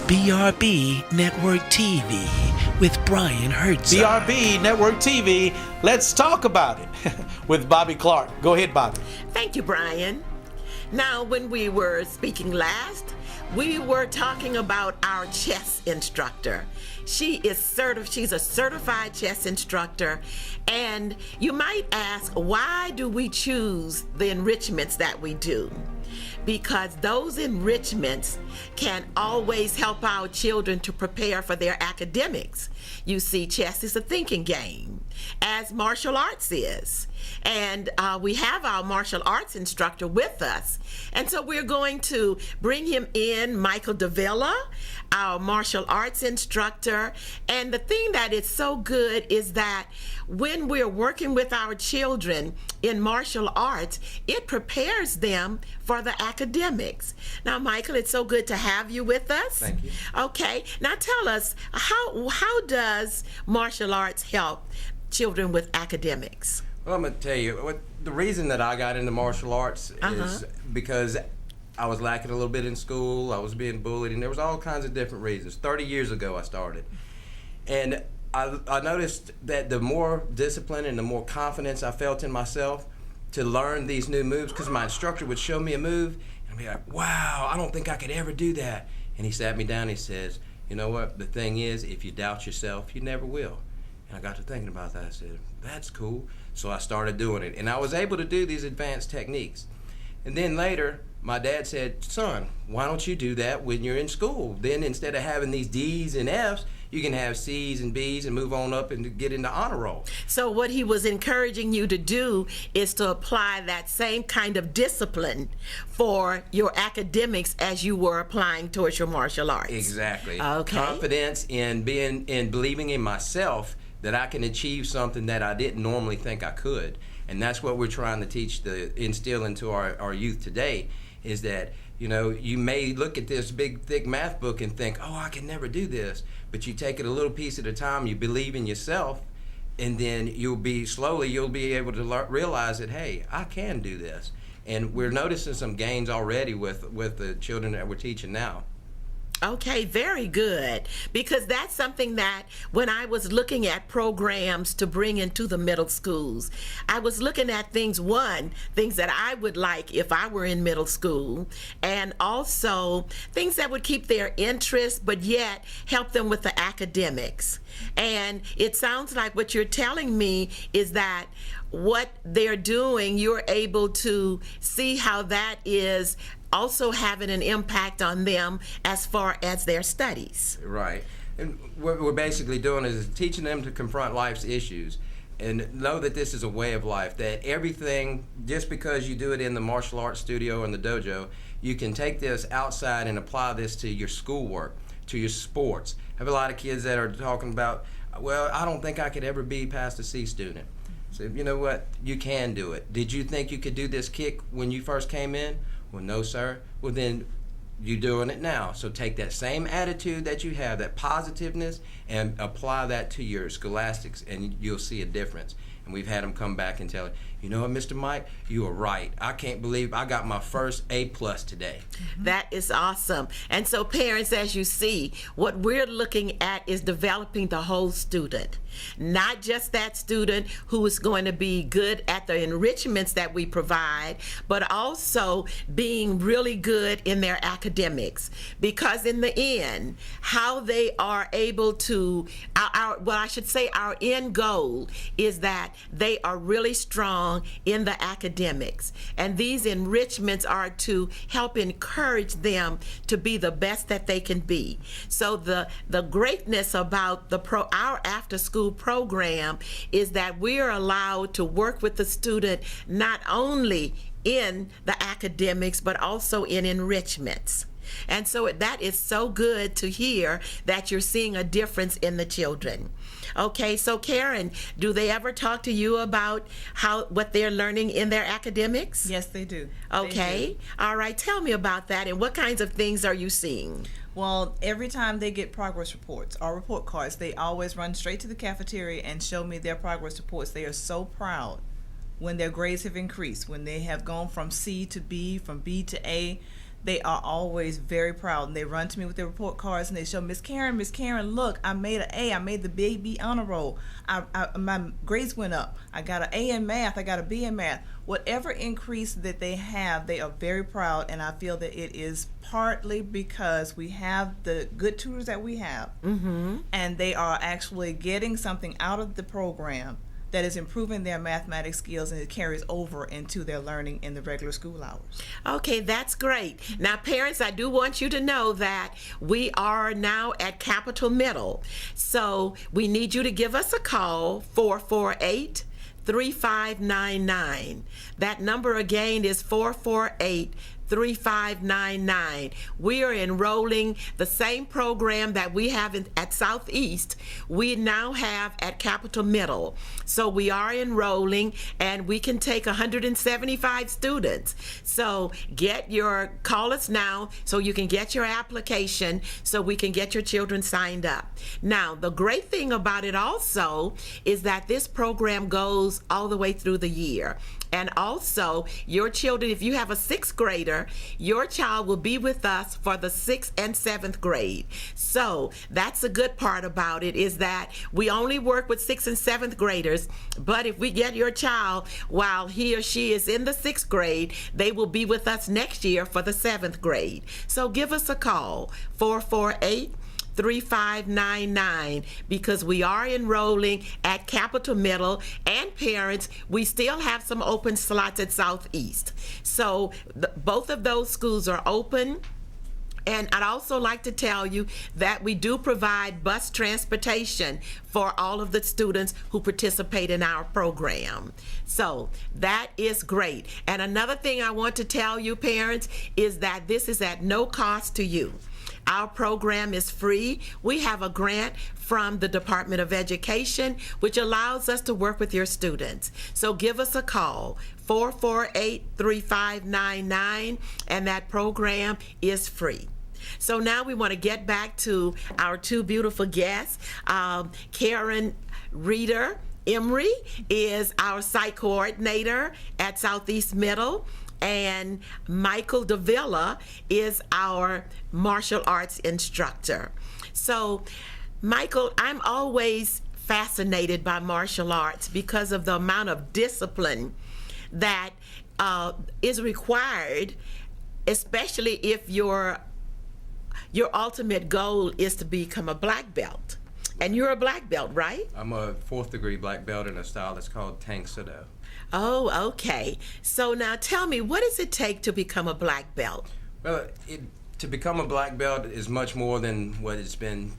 BRB Network TV with Brian Herzog. BRB Network TV, let's talk about it with Bobbie Clark. Go ahead, Bobbie. Thank you, Brian. Now, when we were speaking last, we were talking about our chess instructor. She's a certified chess instructor, and you might ask, why do we choose the enrichments that we do? Because those enrichments can always help our children to prepare for their academics. You see, chess is a thinking game, as martial arts is. And we have our martial arts instructor with us. And so we're going to bring him in, Michael Davila, our martial arts instructor. And the thing that is so good is that when we're working with our children in martial arts, it prepares them for the academics. Now, Michael, it's so good to have you with us. Thank you. Okay, now tell us, how does martial arts help children with academics? Well, I'm going to tell you, the reason that I got into martial arts is because I was lacking a little bit in school, I was being bullied, and there was all kinds of different reasons. 30 years ago I started. And I noticed that the more discipline and the more confidence I felt in myself to learn these new moves, because my instructor would show me a move, and I'd be like, wow, I don't think I could ever do that. And he sat me down and he says, you know what, the thing is, if you doubt yourself, you never will. And I got to thinking about that. I said, that's cool. So I started doing it. And I was able to do these advanced techniques. And then later, my dad said, son, why don't you do that when you're in school? Then instead of having these D's and F's, you can have C's and B's and move on up and get into honor roll. So what he was encouraging you to do is to apply that same kind of discipline for your academics as you were applying towards your martial arts. Exactly. Okay. Confidence in believing in myself that I can achieve something that I didn't normally think I could. And that's what we're trying to instill into our youth today, is that, you know, you may look at this big, thick math book and think, oh, I can never do this. But you take it a little piece at a time, you believe in yourself, and then you'll be able to realize that, hey, I can do this. And we're noticing some gains already with the children that we're teaching now. Okay, very good. Because that's something that when I was looking at programs to bring into the middle schools, I was looking at things that I would like if I were in middle school, and also things that would keep their interest but yet help them with the academics. And it sounds like what you're telling me is that what they're doing, you're able to see how that is also having an impact on them as far as their studies. Right. And what we're basically doing is teaching them to confront life's issues and know that this is a way of life, that everything, just because you do it in the martial arts studio or in the dojo, you can take this outside and apply this to your schoolwork, to your sports. I have a lot of kids that are talking about, well, I don't think I could ever be past a C student. So you know what? You can do it. Did you think you could do this kick when you first came in? Well, no, sir. Well, then you're doing it now. So take that same attitude that you have, that positiveness, and apply that to your scholastics, and you'll see a difference. And we've had them come back and tell, you know what, Mr. Mike, you are right. I can't believe I got my first A+ today. That is awesome. And so parents, as you see, what we're looking at is developing the whole student. Not just that student who is going to be good at the enrichments that we provide, but also being really good in their academics. Because in the end, how they are able to, our end goal is that they are really strong in the academics. And these enrichments are to help encourage them to be the best that they can be. So the greatness about our after-school program is that we are allowed to work with the student not only in the academics but also in enrichments. And so that is so good to hear that you're seeing a difference in the children. Okay, so Karen, do they ever talk to you about what they're learning in their academics? Yes, they do. Okay, They do. All right, tell me about that and what kinds of things are you seeing? Well, every time they get progress reports or report cards, they always run straight to the cafeteria and show me their progress reports. They are so proud when their grades have increased, when they have gone from C to B, from B to A. they are always very proud, and they run to me with their report cards and they show Miss Karen, look, I made an A, I made the baby honor roll, my grades went up, I got an A in math, I got a B in math. Whatever increase that they have, they are very proud, and I feel that it is partly because we have the good tutors that we have, and they are actually getting something out of the program that is improving their mathematics skills, and it carries over into their learning in the regular school hours. Okay, that's great. Now, parents, I do want you to know that we are now at Capital Middle. So we need you to give us a call, 448-3599. That number again is 448-3599. We are enrolling the same program that we have at Southeast, we now have at Capital Middle. So we are enrolling, and we can take 175 students. So call us now so you can get your application so we can get your children signed up. Now, the great thing about it also is that this program goes all the way through the year. And also, your children, if you have a 6th grader, your child will be with us for the 6th and 7th grade. So that's the good part about it, is that we only work with 6th and 7th graders, but if we get your child while he or she is in the 6th grade, they will be with us next year for the 7th grade. So give us a call, 448-3599, because we are enrolling at Capital Middle, and parents, we still have some open slots at Southeast. So both of those schools are open. And I'd also like to tell you that we do provide bus transportation for all of the students who participate in our program. So that is great. And another thing I want to tell you, parents, is that this is at no cost to you. Our program is free. We have a grant from the Department of Education, which allows us to work with your students. So give us a call, 448-3599, and that program is free. So now we want to get back to our two beautiful guests. Karen Reeder Emery is our site coordinator at Southeast Middle, and Michael Davila is our martial arts instructor. So, Michael, I'm always fascinated by martial arts because of the amount of discipline that is required, especially if your ultimate goal is to become a black belt. And you're a black belt, right? I'm a 4th degree black belt in a style that's called Tang Soo-do. Oh, okay. So now tell me, what does it take to become a black belt? Well, to become a black belt is much more than what it's been.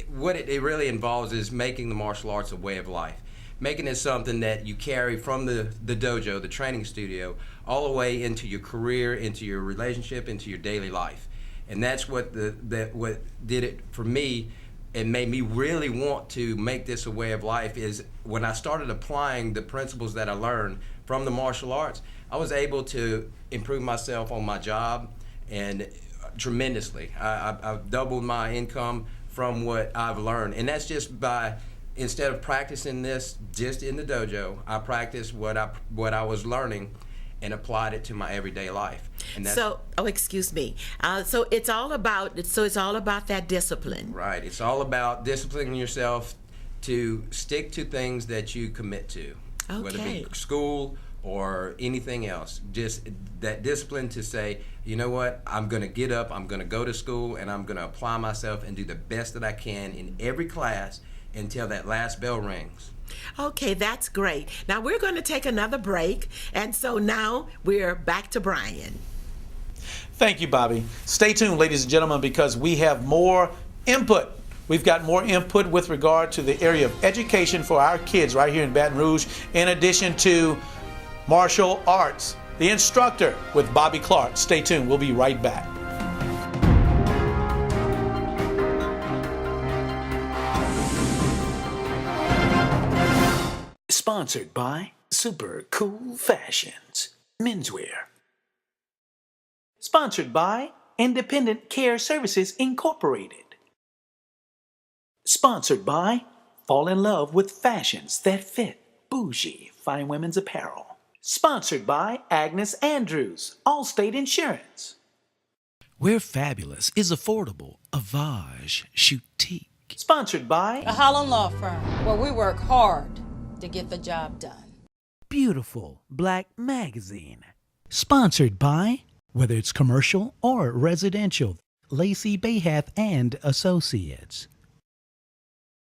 What it really involves is making the martial arts a way of life. Making it something that you carry from the dojo, the training studio, all the way into your career, into your relationship, into your daily life. And that's what what did it for me and made me really want to make this a way of life, is when I started applying the principles that I learned from the martial arts, I was able to improve myself on my job, and tremendously. I've doubled my income from what I've learned. And that's just by, instead of practicing this just in the dojo, I practiced what I was learning and applied it to my everyday life. And that's, excuse me. So it's all about that discipline. Right. It's all about disciplining yourself to stick to things that you commit to, whether it be school or anything else. Just that discipline to say, you know what, I'm going to get up, I'm going to go to school, and I'm going to apply myself and do the best that I can in every class until that last bell rings. Okay, that's great. Now we're going to take another break, and so now we're back to Brian. Thank you, Bobbie. Stay tuned, ladies and gentlemen, because we have more input. We've got more input with regard to the area of education for our kids right here in Baton Rouge, in addition to martial arts. The Instructor with Bobbie Clark. Stay tuned. We'll be right back. Sponsored by Super Cool Fashions Menswear. Sponsored by Independent Care Services Incorporated. Sponsored by Fall in Love with Fashions That Fit Bougie Fine Women's Apparel. Sponsored by Agnes Andrews, Allstate Insurance. Where fabulous is affordable. Avage Choutique. Sponsored by A Holland Law Firm, where we work hard to get the job done. Beautiful Black Magazine. Sponsored by, whether it's commercial or residential, Lacey Bayhath and Associates.